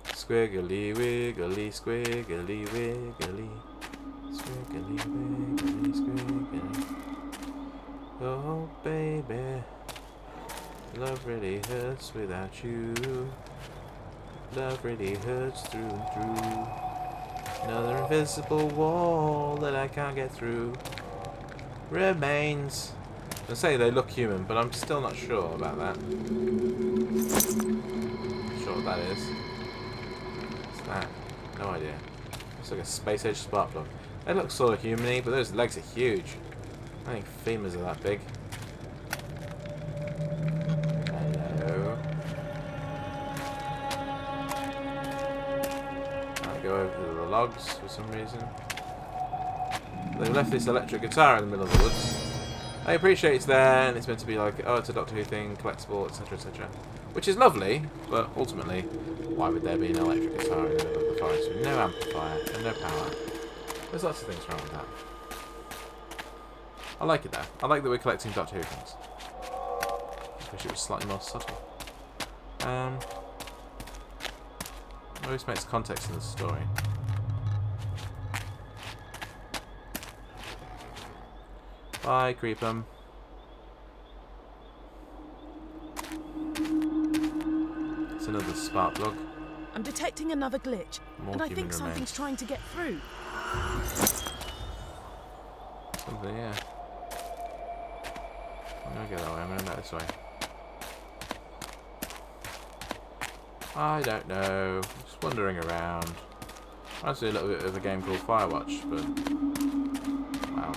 Squiggly wiggly, squiggly wiggly. Squiggly wiggly, squiggly. Oh baby, love really hurts without you. Love really hurts through and through. Another invisible wall that I can't get through remains. I say they look human, but I'm still not sure about that. Not sure what that is. What's that? No idea. It's like a space age spark plug. They look sort of human-y, but those legs are huge. I think femurs are that big. Hello. Can't go over the logs for some reason. They left this electric guitar in the middle of the woods. I appreciate it's there, and it's meant to be like, oh, it's a Doctor Who thing, collectible, etc., etc. Which is lovely, but ultimately, why would there be an electric guitar in the middle of the forest with no amplifier and no power? There's lots of things wrong with that. I like it though. I like that we're collecting Doctor Who things. I wish it was slightly more subtle. Always makes context in the story. Bye, Creepum. It's another spark plug. I'm detecting another glitch, More and I human think something's remains. trying to get through. Something, yeah. I'm gonna go that way. I'm gonna go this way. I don't know. Just wandering around. I want to do a little bit of a game called Firewatch, but wow,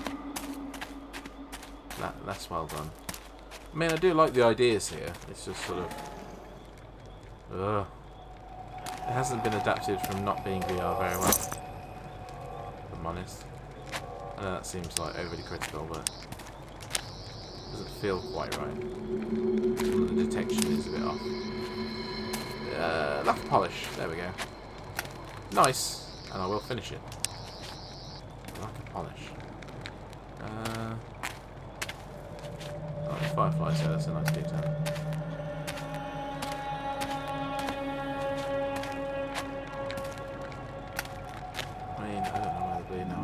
that's well done. I mean, I do like the ideas here. It's just sort of, it hasn't been adapted from not being VR very well, if I'm honest. I know that seems like overly critical, but it doesn't feel quite right. Some of the detection is a bit off. Lack of polish. There we go. Nice, and I will finish it. Lack of polish. Oh, the fireflies, yeah, that's a nice detail. I mean, I don't know where they're bleeding now,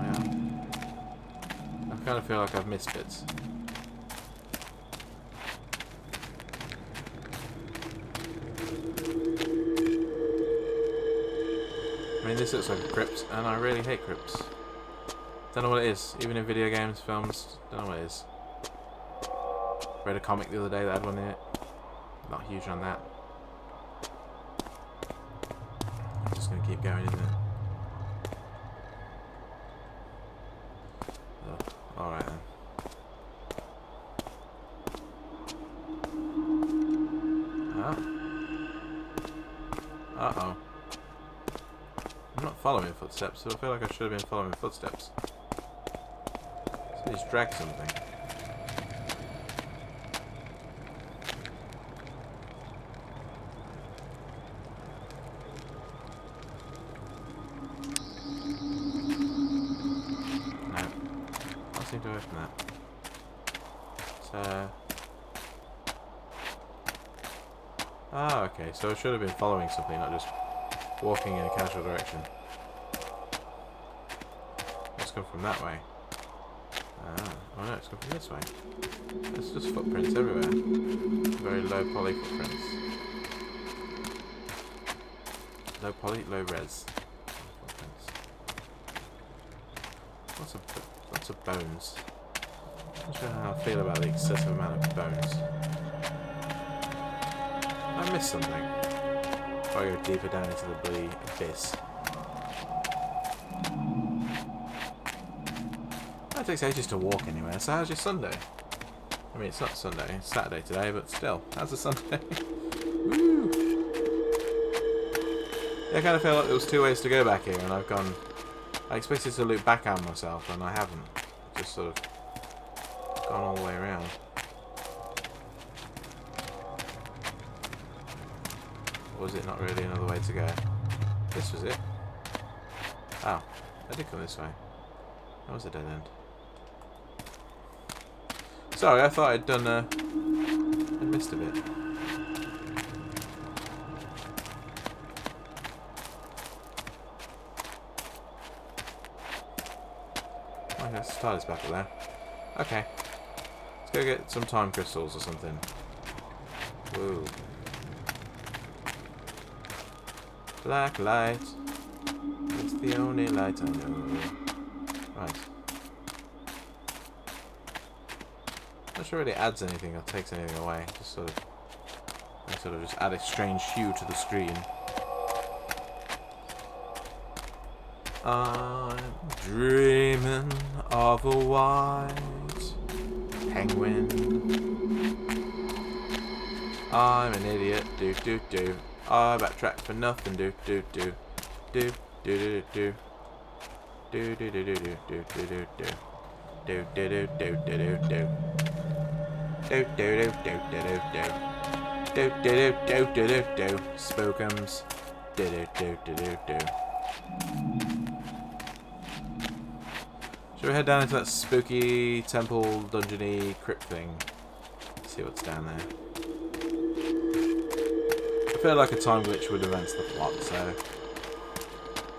I kind of feel like I've missed bits. I mean, this looks like a crypt, and I really hate crypts. Don't know what it is. Even in video games, films, don't know what it is. Read a comic the other day that had one in it. Not huge on that. I'm just gonna keep going, isn't it? Oh, alright then. Ah. Uh-oh. I'm not following footsteps, so I feel like I should have been following footsteps. Somebody's dragged something. No. Can't seem to open that. So... Ah, okay, so I should have been following something, not just walking in a casual direction. Let's come from that way. Oh no, it's come from this way. There's just footprints everywhere. Very low poly footprints. Low poly, low res footprints. Lots of bones. I'm not sure how I feel about the excessive amount of bones. I missed something. If I go deeper down into the bloody abyss. It takes ages to walk anywhere, so how's your Sunday? I mean, it's not Sunday, it's Saturday today, but still, how's the Sunday? Woo! Yeah, I kind of feel like there was 2 ways to go back here, and I've gone... I expected to loop back on myself, and I haven't. Just sort of gone all the way around. Or was it not really another way to go? This was it. Oh, I did come this way. That was a dead end. Sorry, I thought I'd done I missed a bit. Oh, yes, the TARDIS back up there. Okay. Let's go get some time crystals or something. Whoa. Black light. It's the only light I know. Right. Not sure it really adds anything or takes anything away. Just sort of just add a strange hue to the screen. I'm dreaming of a white penguin. I'm an idiot. Do do do. I backtrack for nothing. Do do do. Do do do do. Do do do do do do do do do. Do do do do do do do. Do do do do do do do. Do do do do do do do. Spookums. Do do do do do do. Should we head down into that spooky temple dungeony crypt thing? See what's down there. I feel like a time glitch would advance the plot, so...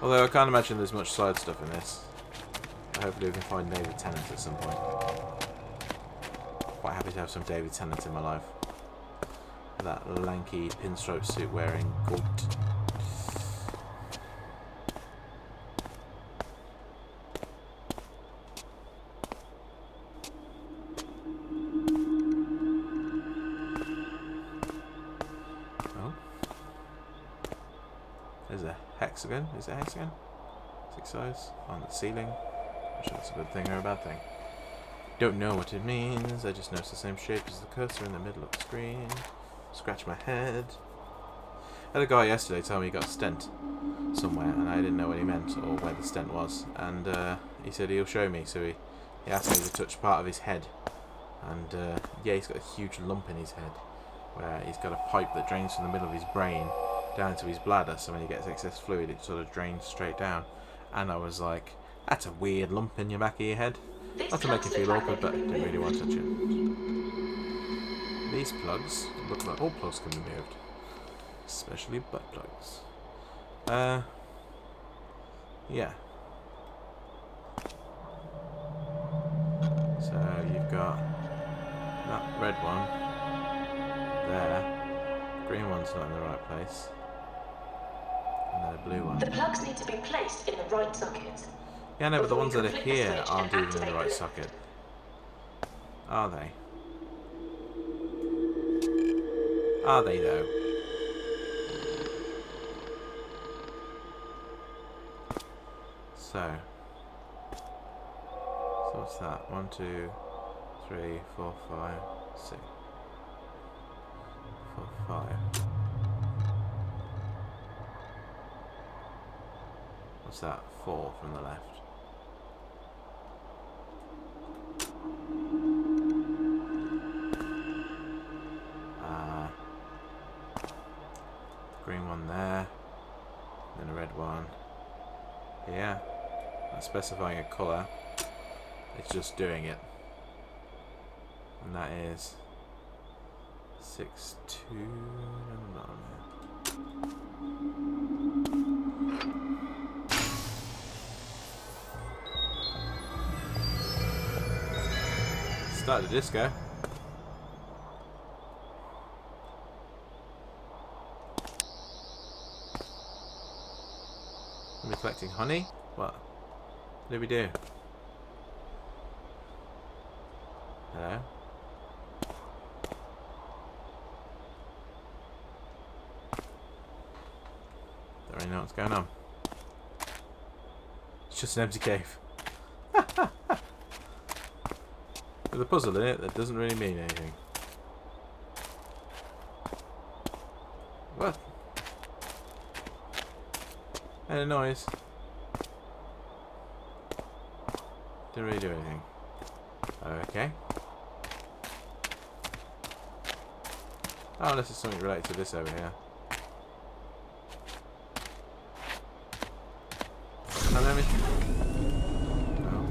Although I can't imagine there's much side stuff in this. Hopefully we can find David Tennant at some point. Quite happy to have some David Tennant in my life. That lanky pinstripe suit wearing goat. Oh. There's a hexagon. Is it a hexagon? 6 sides on the ceiling. I'm sure that's a good thing or a bad thing. Don't know what it means. I just know it's the same shape as the cursor in the middle of the screen. Scratch my head. I had a guy yesterday tell me he got a stent somewhere, and I didn't know what he meant or where the stent was. And he said he'll show me. So he asked me to touch part of his head, and yeah, he's got a huge lump in his head where he's got a pipe that drains from the middle of his brain down into his bladder. So when he gets excess fluid, it sort of drains straight down. And I was like, that's a weird lump in your back of your head. These Not to make you plugs feel look like awkward, they but can be didn't really want to touch moved. it. These plugs look like all plugs can be moved, especially butt plugs. Yeah. So you've got that red one there, green one's not in the right place, and then a blue one. The plugs need to be placed in the right sockets. Yeah, no, but the Before ones you that can are flip the here switch aren't and even in the activate right the- socket. Are they? Are they though? So what's that? 1, 2, 3, 4, 5, 6, 4, 5. What's that? 4 from the left. Green one there, then a red one. Yeah, not specifying a colour, it's just doing it. And that is 6, 2, no, not on there. Start the disco. Are we collecting honey? What do we do? Hello? Don't really know what's going on. It's just an empty cave. There's a puzzle in it that doesn't really mean anything. What? And a noise. Didn't really do anything. Okay. Oh, unless it's something related to this over here. Oh, let me. Oh.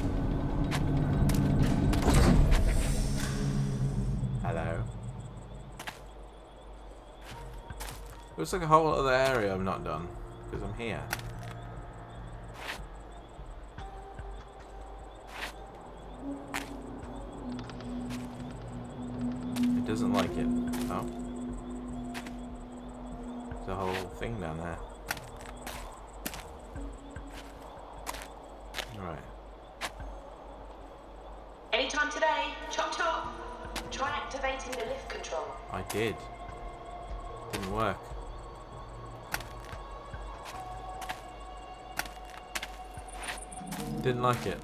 Hello. Looks like a whole other area I've not done because I'm here. It doesn't like it. Oh. There's a whole thing down there. Alright. Anytime today, chop chop. Try activating the lift control. I did. Didn't work. Didn't like it.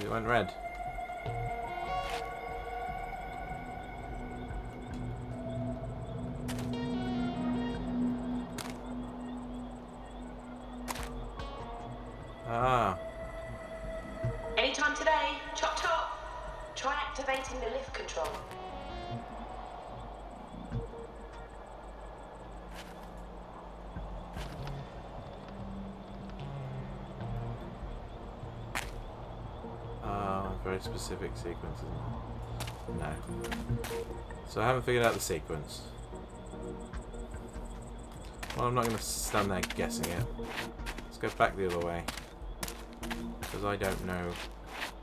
It went red. Ah. Anytime today, chop chop. Try activating the lift control. Very specific sequence, isn't it? No. So I haven't figured out the sequence. Well, I'm not going to stand there guessing it. Let's go back the other way. Because I don't know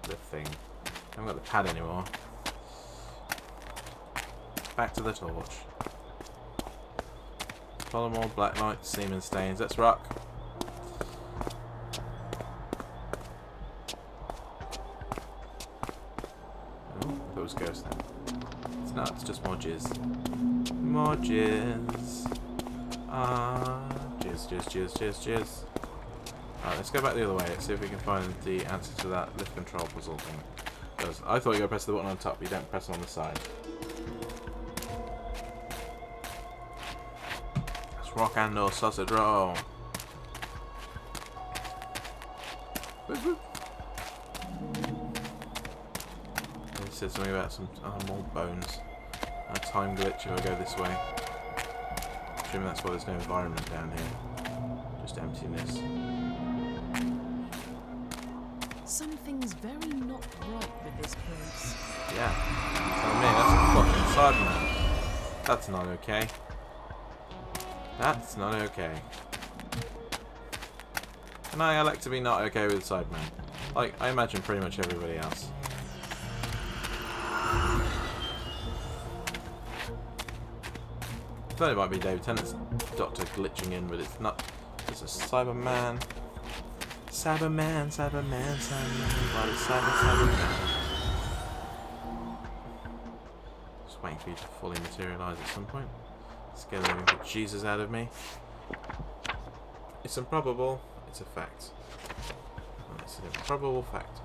the thing. I haven't got the pad anymore. Back to the torch. Follow more black light, semen stains. Let's rock. Ghost then. It's not, it's just more jizz. More jizz. Jizz. Alright, let's go back the other way. Let's see if we can find the answer to that lift control puzzle thing. Because I thought you gotta press the button on top, you don't press it on the side. Let's rock and or sausage roll. Whoop, whoop. Said something about some more bones. A time glitch if I go this way. I'm assuming that's why there's no environment down here. Just emptiness. Something's very not right with this place. Yeah. Tell me, that's a fucking Cyberman. That's not okay. That's not okay. And I elect to be not okay with Cyberman. Like, I imagine pretty much everybody else. I thought it might be David Tennant's Doctor glitching in, but it's not. It's a Cyberman. Cyberman, Cyberman, Cyberman. What is Cyberman? Just waiting for you to fully materialise at some point. Scare the living Jesus out of me. It's improbable. It's a fact. It's an improbable fact.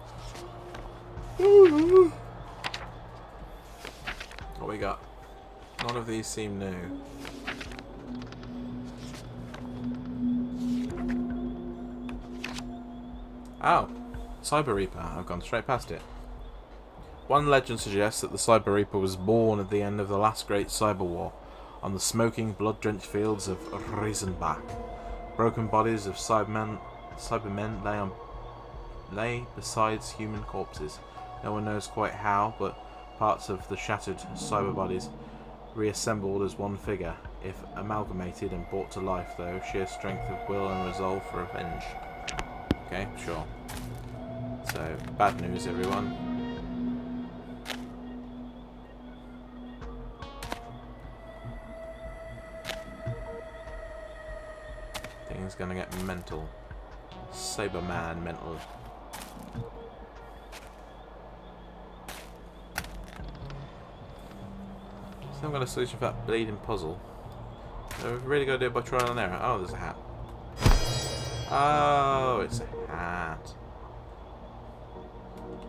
What we got? None of these seem new. Oh, Cyber Reaper. I've gone straight past it. One legend suggests that the Cyber Reaper was born at the end of the last great cyber war, on the smoking, blood-drenched fields of Reisenbach. Broken bodies of Cybermen lay beside human corpses. No one knows quite how, but parts of the shattered cyber bodies reassembled as one figure. If amalgamated and brought to life, though, sheer strength of will and resolve for revenge. Okay, sure. So, bad news, everyone. Thing's gonna get mental. Cyberman mental. Still got a solution for that bleeding puzzle. So we've really got to do it by trial and error. Oh, there's a hat. Oh, it's a hat.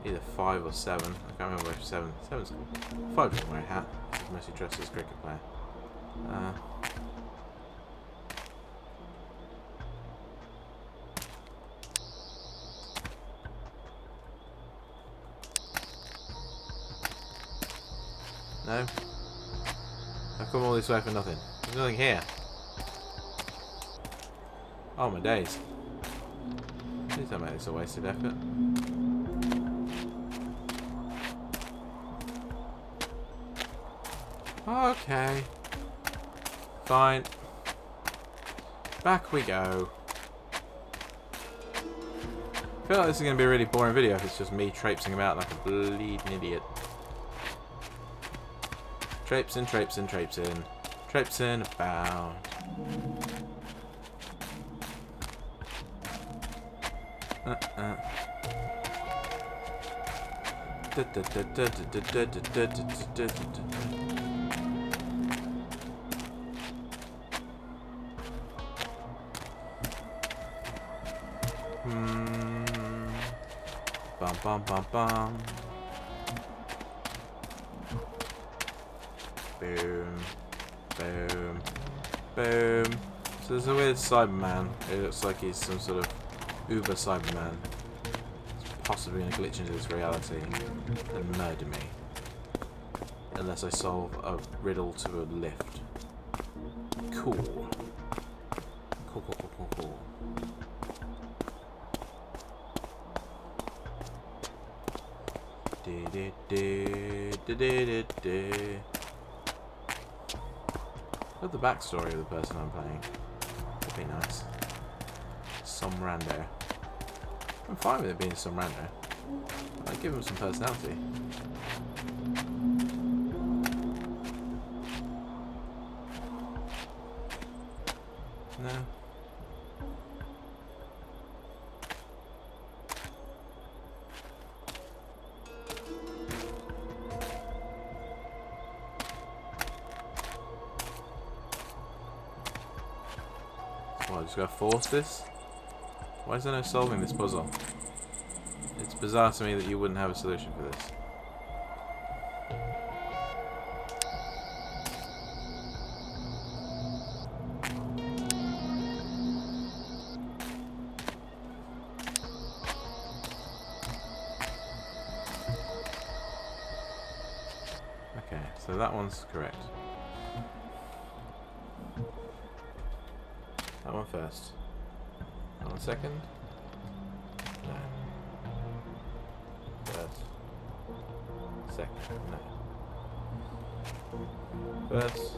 Either 5 or 7. I can't remember if 7. 7's cool. 5 doesn't wear a hat. He's mostly dressed as a cricket player. No? I've come all this way for nothing. There's nothing here. Oh my days. Please don't make this a wasted effort. Okay. Fine. Back we go. I feel like this is going to be a really boring video if it's just me traipsing about like a bleeding idiot. Traipsing, traipsing, traipsing. Traipsing about. Bum bum bum bum. Boom, boom, boom. So there's a weird Cyberman. It looks like he's some sort of Uber Cyberman. He's possibly going to glitch into this reality and murder me. Unless I solve a riddle to a lift. Cool. Cool, cool, cool, cool, cool. What's the backstory of the person I'm playing? That'd be nice. Some rando. I'm fine with it being some rando. I'd give him some personality. No. Well, I just gotta force this? Why is there no solving this puzzle? It's bizarre to me that you wouldn't have a solution for this. Okay, so that one's correct. That one first. That one second. No. second, no. First,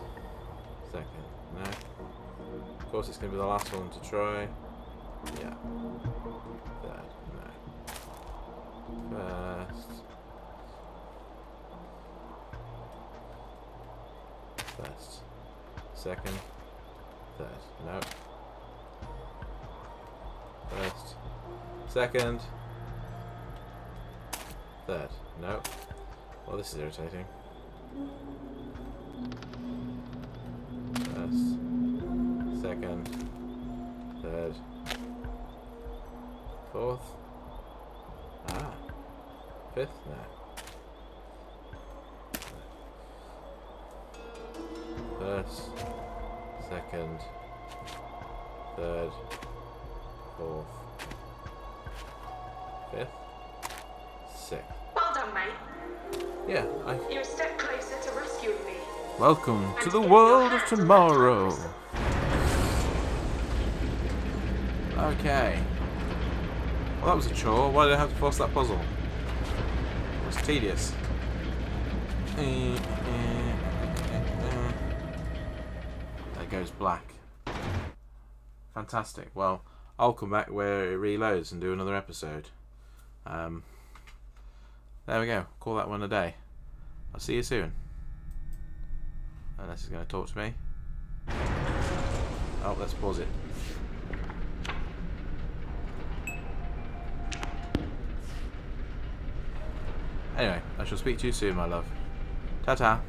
second, no. Of course it's going to be the last one to try. Yeah. Third, no. First, second, third, no. First, second, third, no. Well, this is irritating. First, second, third, fourth. Ah, fifth, no. First, second, third, fourth, fifth, sixth. Well done, mate. Yeah, You're a step closer to rescuing me. Welcome to the world of tomorrow. Okay. Well, that was a chore. Why did I have to force that puzzle? It was tedious. There goes black. Fantastic. Well, I'll come back where it reloads and do another episode. There we go. Call that one a day. I'll see you soon. Unless it's going to talk to me. Oh, let's pause it. Anyway, I shall speak to you soon, my love. Ta-ta.